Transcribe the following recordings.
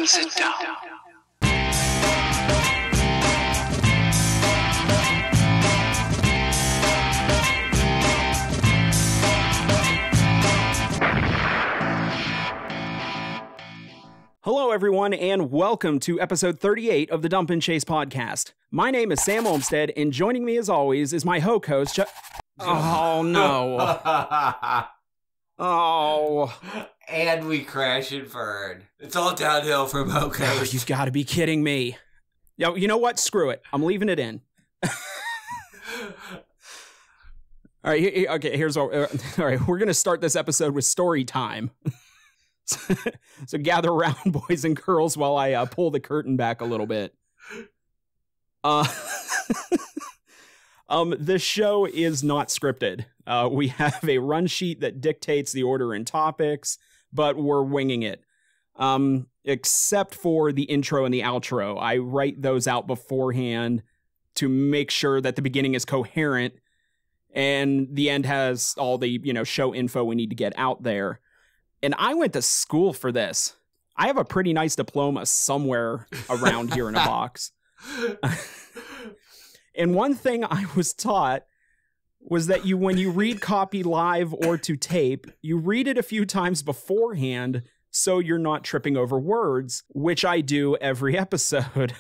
sit down. Hello, everyone, and welcome to episode 38 of the Dump and Chase podcast. My name is Sam Olmstead, and joining me, as always, is my host, Oh, no. Oh. And we crash and burn. It's all downhill from Hoco. Oh, you've got to be kidding me. Yo, you know what? Screw it. I'm leaving it in. All right, okay, here's all right, we're going to start this episode with story time. So gather around, boys and girls, while I pull the curtain back a little bit. This show is not scripted. We have a run sheet that dictates the order and topics, but we're winging it. Except for the intro and the outro. I write those out beforehand to make sure that the beginning is coherent and the end has all the, show info we need to get out there. And I went to school for this. I have a pretty nice diploma somewhere around here in a box. And one thing I was taught was that when you read copy live or to tape, you read it a few times beforehand so you're not tripping over words, which I do every episode.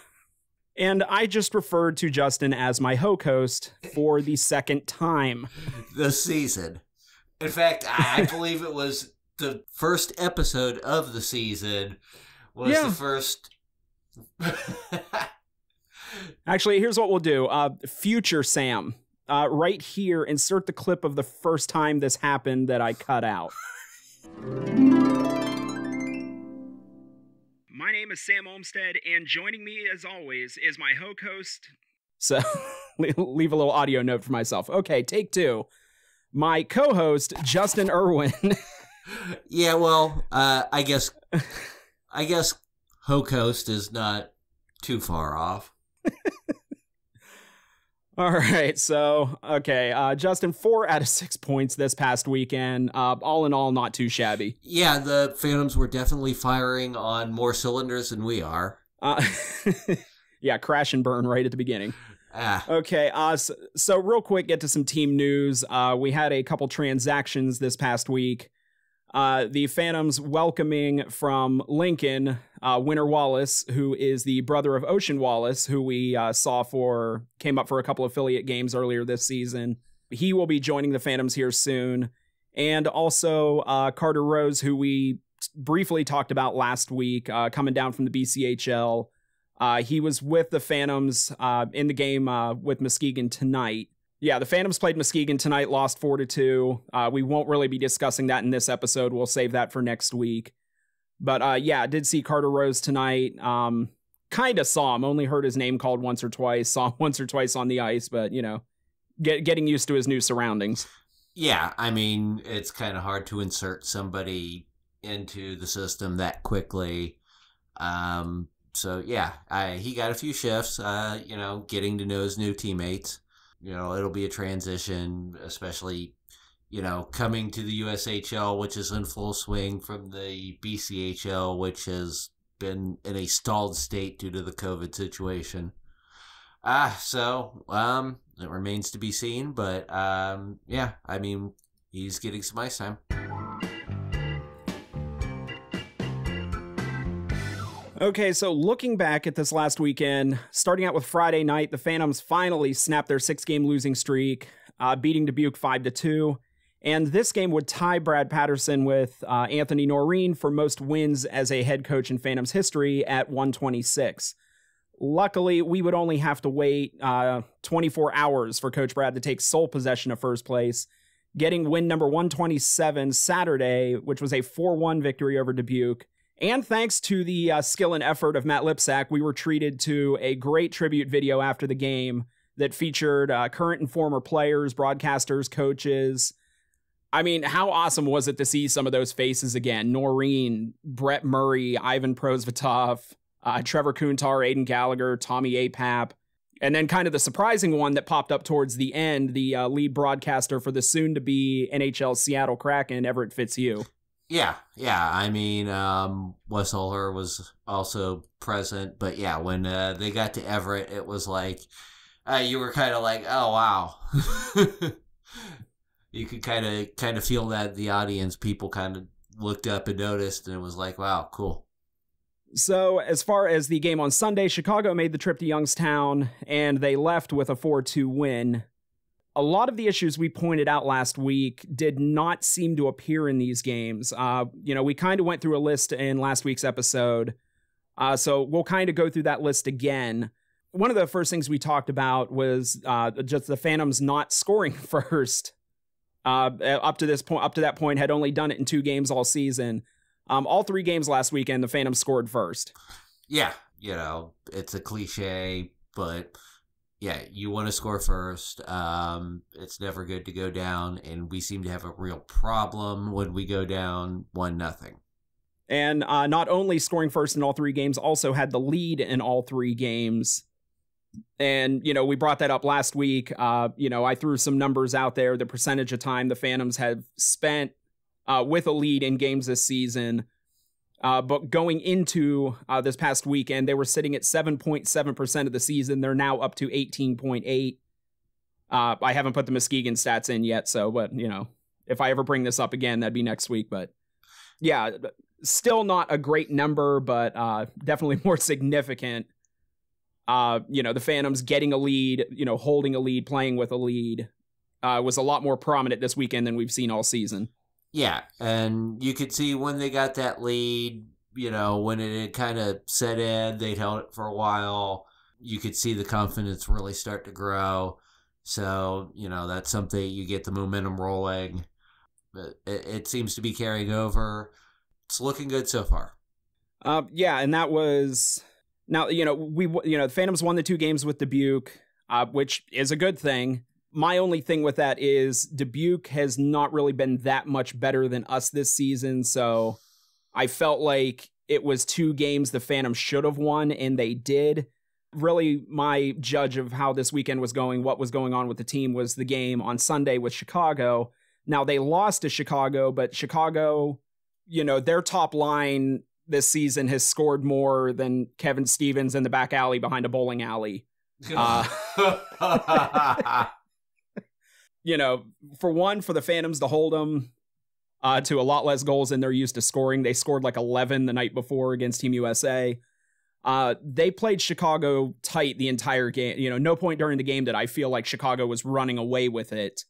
And I just referred to Justin as my host for the second time. This season. In fact, I believe it was the first episode of the season was the first. Actually, here's what we'll do. Future Sam, right here, insert the clip of the first time this happened that I cut out. My name is Sam Olmstead, and joining me, as always, is my host. So, leave a little audio note for myself. Okay, take two. My co-host, Justin Irwin. Yeah, well, I guess host is not too far off. All right, so, okay, Justin, 4 out of 6 points this past weekend. All in all, not too shabby. Yeah, the Phantoms were definitely firing on more cylinders than we are. Yeah, crash and burn right at the beginning. Okay, so real quick, get to some team news. We had a couple transactions this past week. The Phantoms welcoming from Lincoln, Winter Wallace, who is the brother of Ocean Wallace, who we came up for a couple affiliate games earlier this season. He will be joining the Phantoms here soon. And also Carter Rose, who we briefly talked about last week, coming down from the BCHL. He was with the Phantoms in the game with Muskegon tonight. Yeah, the Phantoms played Muskegon tonight, lost 4-2. We won't really be discussing that in this episode. We'll save that for next week. But yeah, I did see Carter Rose tonight. Kind of saw him, only heard his name called once or twice, saw him once or twice on the ice, but, getting used to his new surroundings. Yeah, I mean, it's kind of hard to insert somebody into the system that quickly. So, yeah, he got a few shifts, getting to know his new teammates. It'll be a transition, especially, coming to the USHL, which is in full swing from the BCHL, which has been in a stalled state due to the COVID situation. So it remains to be seen, but yeah, I mean, he's getting some ice time. Okay, so looking back at this last weekend, starting out with Friday night, the Phantoms finally snapped their 6-game losing streak, beating Dubuque 5-2. And this game would tie Brad Patterson with Anthony Noreen for most wins as a head coach in Phantoms history at 126. Luckily, we would only have to wait 24 hours for Coach Brad to take sole possession of first place, getting win number 127 Saturday, which was a 4-1 victory over Dubuque. And thanks to the skill and effort of Matt Lipsack, we were treated to a great tribute video after the game that featured current and former players, broadcasters, coaches. I mean, how awesome was it to see some of those faces again? Noreen, Brett Murray, Ivan Prosvetov, Trevor Kuntar, Aiden Gallagher, Tommy Apap. And then kind of the surprising one that popped up towards the end, the lead broadcaster for the soon-to-be NHL Seattle Kraken, Everett Fitzhugh. Yeah. I mean, Wes Uller was also present, but yeah, when they got to Everett, it was like you were kind of like, oh wow. You could kind of feel that the audience, people kind of looked up and noticed, and it was like, wow, cool. So as far as the game on Sunday, Chicago made the trip to Youngstown, and they left with a 4-2 win. A lot of the issues we pointed out last week did not seem to appear in these games. We kind of went through a list in last week's episode, so we'll kind of go through that list again. One of the first things we talked about was just the Phantoms not scoring first. Up to that point, had only done it in 2 games all season. All 3 games last weekend, the Phantoms scored first. Yeah, it's a cliche, but yeah, you want to score first. It's never good to go down, and we seem to have a real problem when we go down 1-0. And not only scoring first in all 3 games, also had the lead in all 3 games. And, we brought that up last week. I threw some numbers out there, the percentage of time the Phantoms have spent with a lead in games this season. But going into this past weekend, they were sitting at 7.7% of the season. They're now up to 18.8. I haven't put the Muskegon stats in yet, but if I ever bring this up again, that'd be next week. But yeah, still not a great number, but definitely more significant. The Phantoms getting a lead, holding a lead, playing with a lead, was a lot more prominent this weekend than we've seen all season. Yeah, and you could see when they got that lead, when it had kind of set in, they'd held it for a while. You could see the confidence really start to grow. So, that's something, you get the momentum rolling. It seems to be carrying over. It's looking good so far. Yeah, and that was... Now, the Phantoms won the 2 games with Dubuque, which is a good thing. My only thing with that is Dubuque has not really been that much better than us this season, so I felt like it was 2 games the Phantoms should have won, and they did. Really, my judge of how this weekend was going, what was going on with the team, was the game on Sunday with Chicago. Now, they lost to Chicago, but Chicago, their top line this season has scored more than Kevin Stevens in the back alley behind a bowling alley. For the Phantoms to hold them to a lot less goals than they're used to scoring. They scored like 11 the night before against Team USA. They played Chicago tight the entire game. No point during the game that I feel like Chicago was running away with it.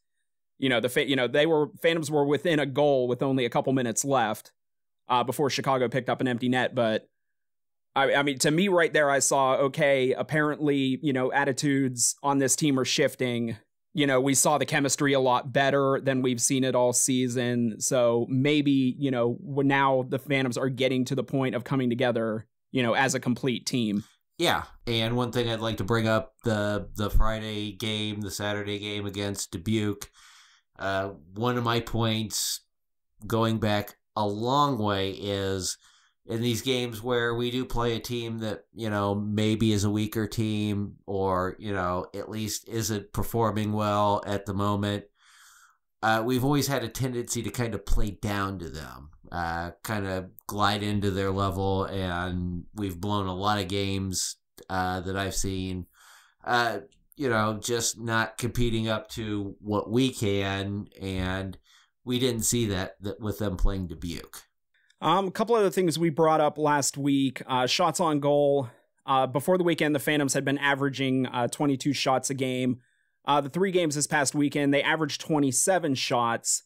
Phantoms were within a goal with only a couple minutes left. Before Chicago picked up an empty net. But I mean, to me right there, I saw, okay, apparently, attitudes on this team are shifting. We saw the chemistry a lot better than we've seen it all season. So maybe, now the Phantoms are getting to the point of coming together, as a complete team. Yeah. And one thing I'd like to bring up, the Friday game, the Saturday game against Dubuque. One of my points going back a long way is in these games where we do play a team that, maybe is a weaker team or, at least isn't performing well at the moment. We've always had a tendency to kind of play down to them, kind of glide into their level. And we've blown a lot of games that I've seen, just not competing up to what we can. And we didn't see that with them playing Dubuque. A couple other things we brought up last week. Shots on goal. Before the weekend, the Phantoms had been averaging 22 shots a game. The 3 games this past weekend, they averaged 27 shots.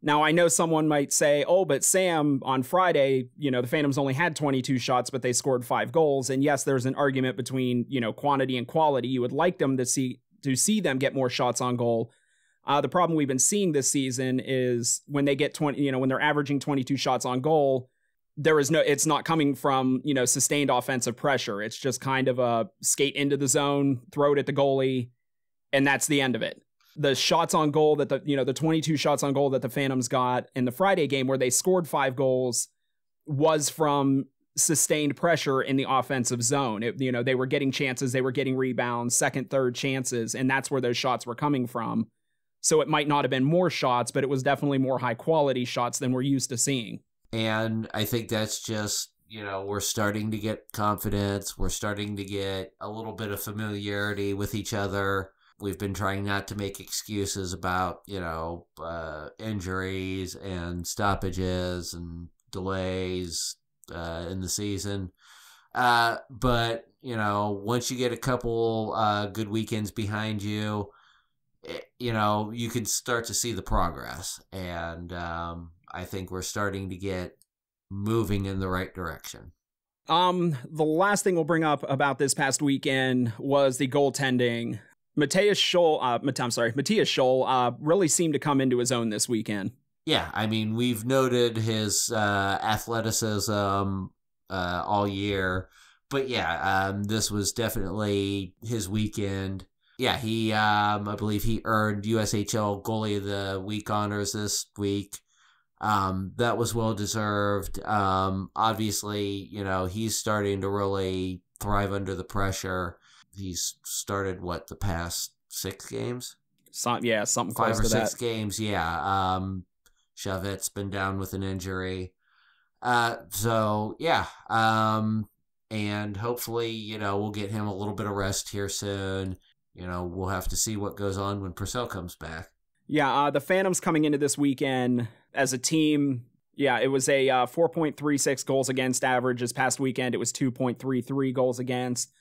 Now, I know someone might say, oh, but Sam, on Friday, the Phantoms only had 22 shots, but they scored 5 goals. And yes, there's an argument between, quantity and quality. You would like them to see them get more shots on goal. The problem we've been seeing this season is when they get when they're averaging 22 shots on goal, it's not coming from, sustained offensive pressure. It's just kind of a skate into the zone, throw it at the goalie, and that's the end of it. The shots on goal that the 22 shots on goal that the Phantoms got in the Friday game where they scored 5 goals was from sustained pressure in the offensive zone. They were getting chances, they were getting rebounds, second, third chances, and that's where those shots were coming from. So it might not have been more shots, but it was definitely more high quality shots than we're used to seeing. And I think that's just, we're starting to get confidence. We're starting to get a little bit of familiarity with each other. We've been trying not to make excuses about, injuries and stoppages and delays in the season. But, once you get a couple good weekends behind you, you can start to see the progress. And I think we're starting to get moving in the right direction. The last thing we'll bring up about this past weekend was the goaltending. Mattias Sholl really seemed to come into his own this weekend. Yeah, I mean, we've noted his athleticism all year. But yeah, this was definitely his weekend. Yeah, I believe he earned USHL Goalie of the Week honors this week. That was well deserved. Obviously, he's starting to really thrive under the pressure. He's started the past 6 games? Something close to that. 5 or 6 games, yeah. Chavette's been down with an injury. And hopefully, we'll get him a little bit of rest here soon. We'll have to see what goes on when Purcell comes back. Yeah, the Phantoms coming into this weekend as a team, it was a 4.36 goals against average. This past weekend, it was 2.33 goals against.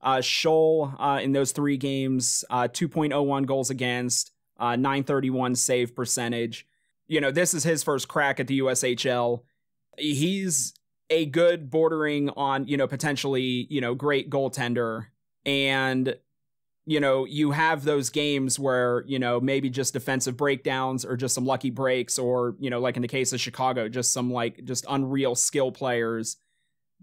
Sholl, in those 3 games, 2.01 goals against, 931 save percentage. This is his first crack at the USHL. He's a good bordering on, potentially, great goaltender. And, you have those games where, maybe just defensive breakdowns or just some lucky breaks or, like in the case of Chicago, just some just unreal skill players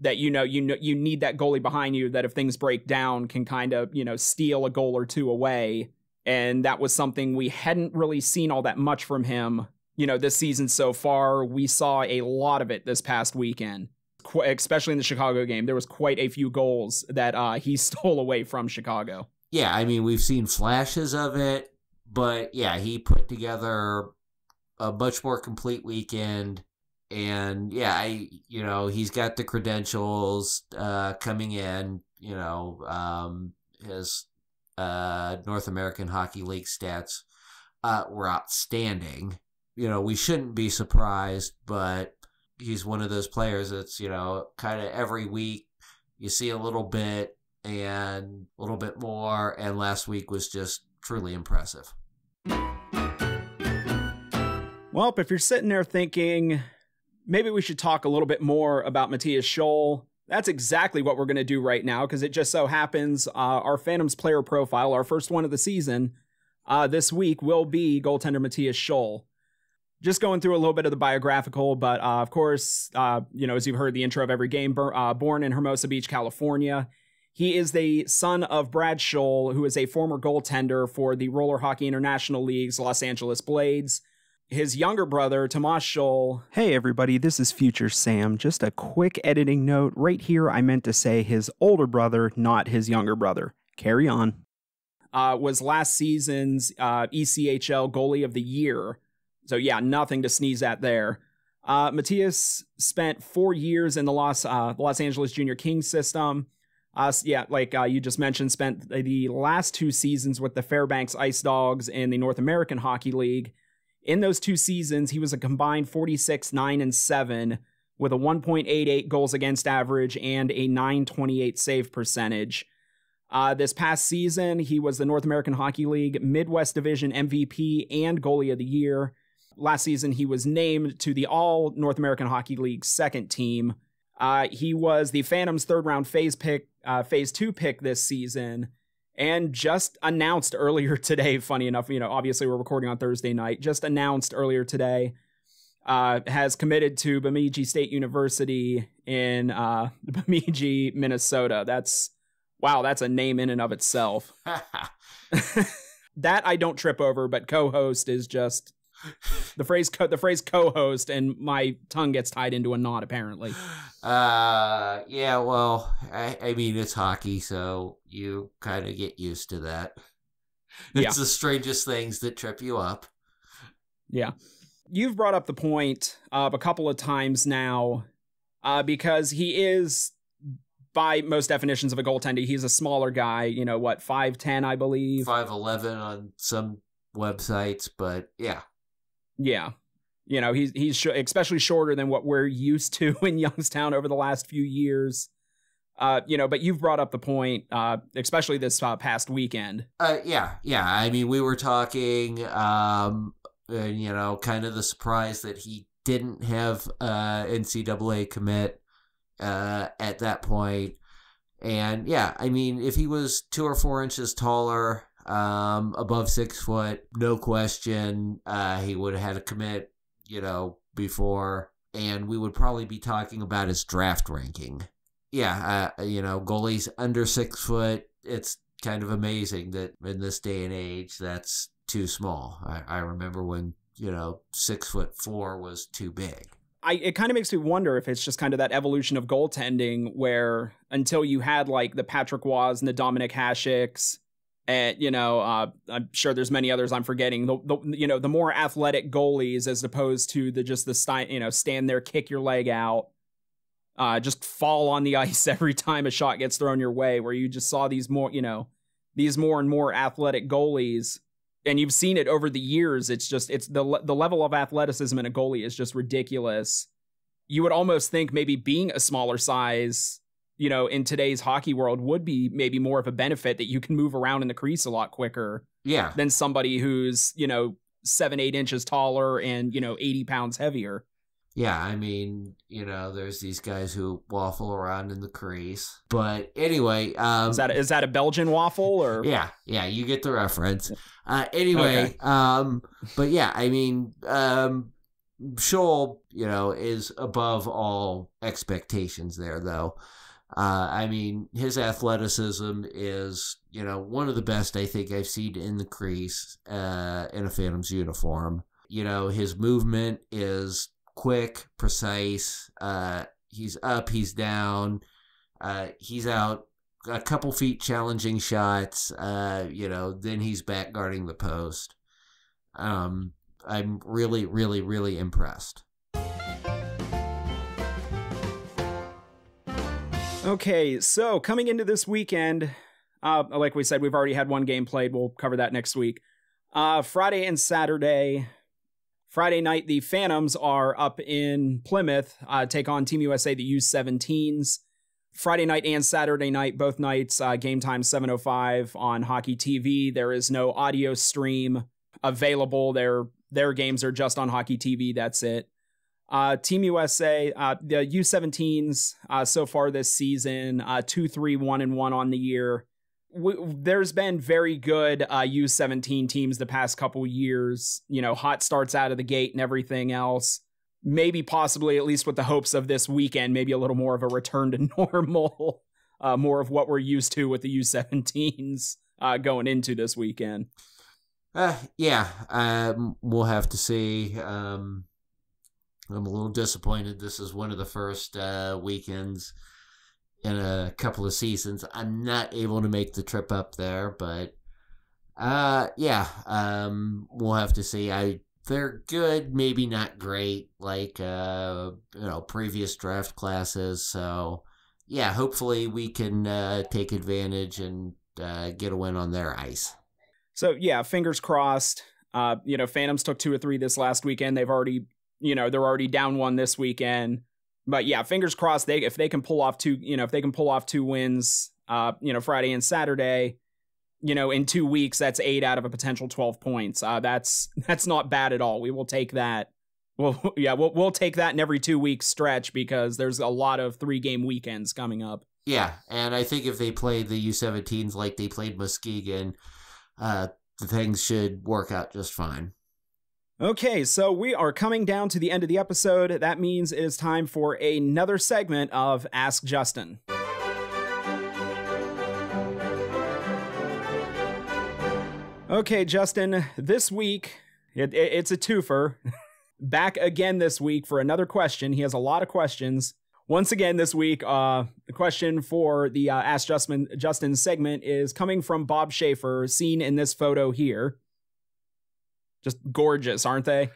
that, you need that goalie behind you that if things break down can kind of, steal a goal or 2 away. And that was something we hadn't really seen all that much from him, this season so far. We saw a lot of it this past weekend, especially in the Chicago game. There was quite a few goals that he stole away from Chicago. Yeah, I mean, we've seen flashes of it, but yeah, he put together a much more complete weekend. And yeah, he's got the credentials coming in, his North American Hockey League stats were outstanding. We shouldn't be surprised, but he's one of those players that's, kind of every week you see a little bit and a little bit more. And last week was just truly impressive. Well, if you're sitting there thinking, maybe we should talk a little bit more about Mattias Sholl, that's exactly what we're going to do right now, because it just so happens our Phantoms player profile, our first one of the season, this week will be goaltender Mattias Sholl. Just going through a little bit of the biographical, but of course, as you've heard the intro of every game, born in Hermosa Beach, California. He is the son of Brad Sholl, who is a former goaltender for the Roller Hockey International League's Los Angeles Blades. His younger brother, Mattais Sholl. Hey everybody, this is Future Sam. Just a quick editing note. Right here, I meant to say his older brother, not his younger brother. Carry on. Was last season's ECHL Goalie of the Year. So yeah, nothing to sneeze at there. Mattias spent 4 years in the Los Angeles Junior Kings system. You just mentioned, spent the last 2 seasons with the Fairbanks Ice Dogs in the North American Hockey League. In those 2 seasons, he was a combined 46, 9, and 7 with a 1.88 goals against average and a 928 save percentage. This past season, he was the North American Hockey League Midwest Division MVP and Goalie of the Year. Last season, he was named to the All North American Hockey League second team. He was the Phantoms' third-round phase 2 pick this season, and just announced earlier today, funny enough, obviously we're recording on Thursday night, just announced earlier today, has committed to Bemidji State University in Bemidji, Minnesota. That's a name in and of itself. That I don't trip over, but co-host is just... The phrase co-host, and my tongue gets tied into a knot, apparently. Yeah, well, I mean, it's hockey, so you kind of get used to that. It's the strangest things that trip you up. Yeah. You've brought up the point a couple of times now, because he is, by most definitions of a goaltender, he's a smaller guy, 5'10", I believe. 5'11" on some websites, but yeah. Yeah. He's especially shorter than what we're used to in Youngstown over the last few years. But you've brought up the point, especially this past weekend. Yeah. I mean, we were talking, kind of the surprise that he didn't have NCAA commit at that point. And yeah, I mean, if he was 2 or 4 inches taller, above 6 foot, no question, he would have had a commit, before, and we would probably be talking about his draft ranking. Yeah, goalies under 6 foot, it's kind of amazing that in this day and age, that's too small. I remember when, 6'4" was too big. It kind of makes me wonder if it's just kind of that evolution of goaltending where until you had like the Patrick Waz and the Dominic Hasek's, and I'm sure there's many others I'm forgetting. The more athletic goalies as opposed to stand there, kick your leg out, just fall on the ice every time a shot gets thrown your way. Where you just saw these more and more athletic goalies, and you've seen it over the years. It's the level of athleticism in a goalie is just ridiculous. You would almost think maybe being a smaller size, in today's hockey world would be maybe more of a benefit, that you can move around in the crease a lot quicker than somebody who's, 7-8 inches taller and, 80 pounds heavier. Yeah, I mean, there's these guys who waffle around in the crease. But anyway, is that a Belgian waffle or? Yeah, you get the reference. Anyway, okay. But yeah, I mean, Sholl, is above all expectations there, though. I mean, his athleticism is, one of the best I think I've seen in the crease in a Phantoms uniform. His movement is quick, precise. He's up, he's down. He's out a couple feet challenging shots. Then he's back guarding the post. I'm really, really, really impressed. Okay, so coming into this weekend, like we said, we've already had one game played. We'll cover that next week. Friday and Saturday. Friday night, the Phantoms are up in Plymouth, take on Team USA, the U17s. Friday night and Saturday night, both nights, game time 7:05 on Hockey TV. There is no audio stream available. Their games are just on Hockey TV. That's it. Team USA, the U17s so far this season, 2-3-1-1 on the year. There's been very good U17 teams the past couple years, hot starts out of the gate and everything else. Maybe possibly, at least with the hopes of this weekend, maybe a little more of a return to normal, more of what we're used to with the U17s going into this weekend. We'll have to see. I'm a little disappointed. This is one of the first weekends in a couple of seasons I'm not able to make the trip up there, but we'll have to see. They're good, maybe not great, like previous draft classes. So yeah, hopefully we can take advantage and get a win on their ice. So yeah, fingers crossed. Phantoms took 2 or 3 this last weekend. They've already, they're already down 1 this weekend. But yeah, fingers crossed. If they can pull off 2 wins, Friday and Saturday, in 2 weeks, that's 8 out of a potential 12 points. That's not bad at all. We will take that. We'll take that in every 2 week stretch because there's a lot of 3-game weekends coming up. Yeah, and I think if they play the U17s like they played Muskegon, the things should work out just fine. Okay, so we are coming down to the end of the episode. That means it is time for another segment of Ask Justin. Okay, Justin, this week, it's a twofer. Back again this week for another question. He has a lot of questions. Once again, this week, the question for the Ask Justin segment is coming from Bob Schaefer, seen in this photo here. Just gorgeous, aren't they?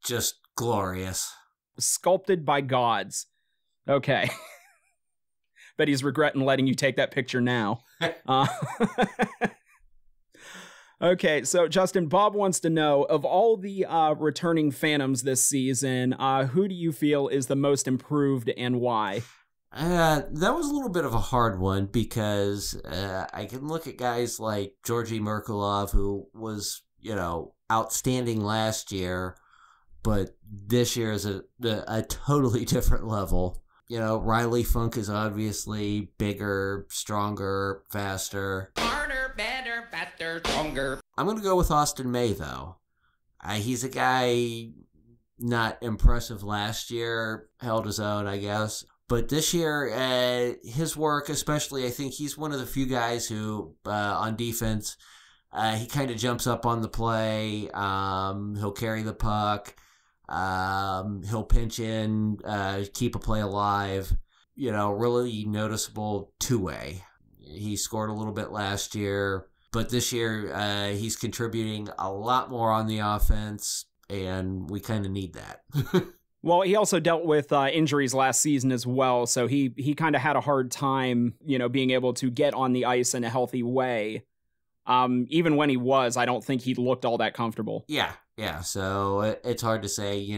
Just glorious. Sculpted by gods. Okay. Bet he's regretting letting you take that picture now. Okay, so Justin, Bob wants to know, of all the returning Phantoms this season, who do you feel is the most improved and why? That was a little bit of a hard one because I can look at guys like Georgi Merkulov, who was, outstanding last year, but this year is a totally different level. Riley Funk is obviously bigger, stronger, faster. Harder, better, faster, stronger. I'm going to go with Austin May, though. He's a guy not impressive last year, held his own, I guess. But this year, his work, especially, I think he's one of the few guys who, on defense, he kind of jumps up on the play. He'll carry the puck. He'll pinch in, keep a play alive, really noticeable two-way. He scored a little bit last year, but this year, he's contributing a lot more on the offense, and we kind of need that. Well, he also dealt with injuries last season as well, so he kind of had a hard time, being able to get on the ice in a healthy way. Even when he was, I don't think he looked all that comfortable. Yeah, so it's hard to say, he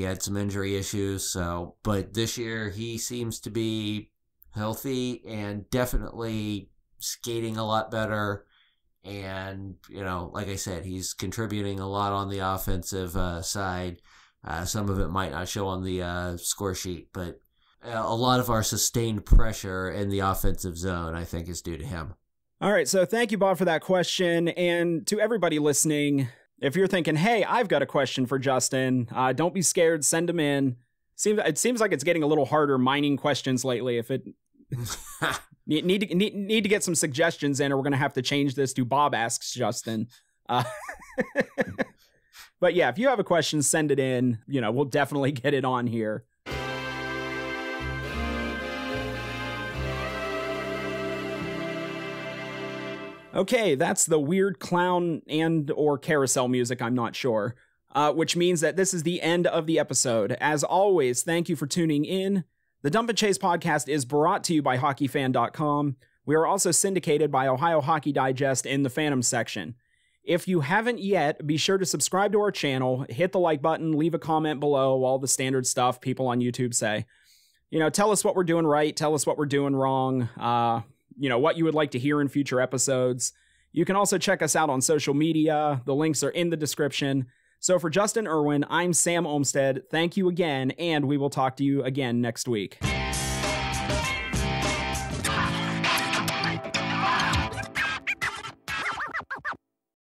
had some injury issues, but this year he seems to be healthy and definitely skating a lot better. And, like I said, he's contributing a lot on the offensive side. Some of it might not show on the score sheet, but a lot of our sustained pressure in the offensive zone, I think, is due to him. All right, so thank you, Bob, for that question. And to everybody listening, if you're thinking, hey, I've got a question for Justin, don't be scared, send them in. It seems like it's getting a little harder mining questions lately. If it need to get some suggestions in, or we're going to have to change this to Bob Asks Justin. But yeah, if you have a question, send it in. We'll definitely get it on here. Okay, that's the weird clown and or carousel music, I'm not sure. Which means that this is the end of the episode. As always, thank you for tuning in. The Dump and Chase podcast is brought to you by hockeyfan.com. We are also syndicated by Ohio Hockey Digest in the Phantom section. If you haven't yet, be sure to subscribe to our channel, hit the like button, leave a comment below, all the standard stuff people on YouTube say. Tell us what we're doing right, tell us what we're doing wrong, what you would like to hear in future episodes. You can also check us out on social media. The links are in the description. So for Justin Irwin, I'm Sam Olmstead. Thank you again, and we will talk to you again next week.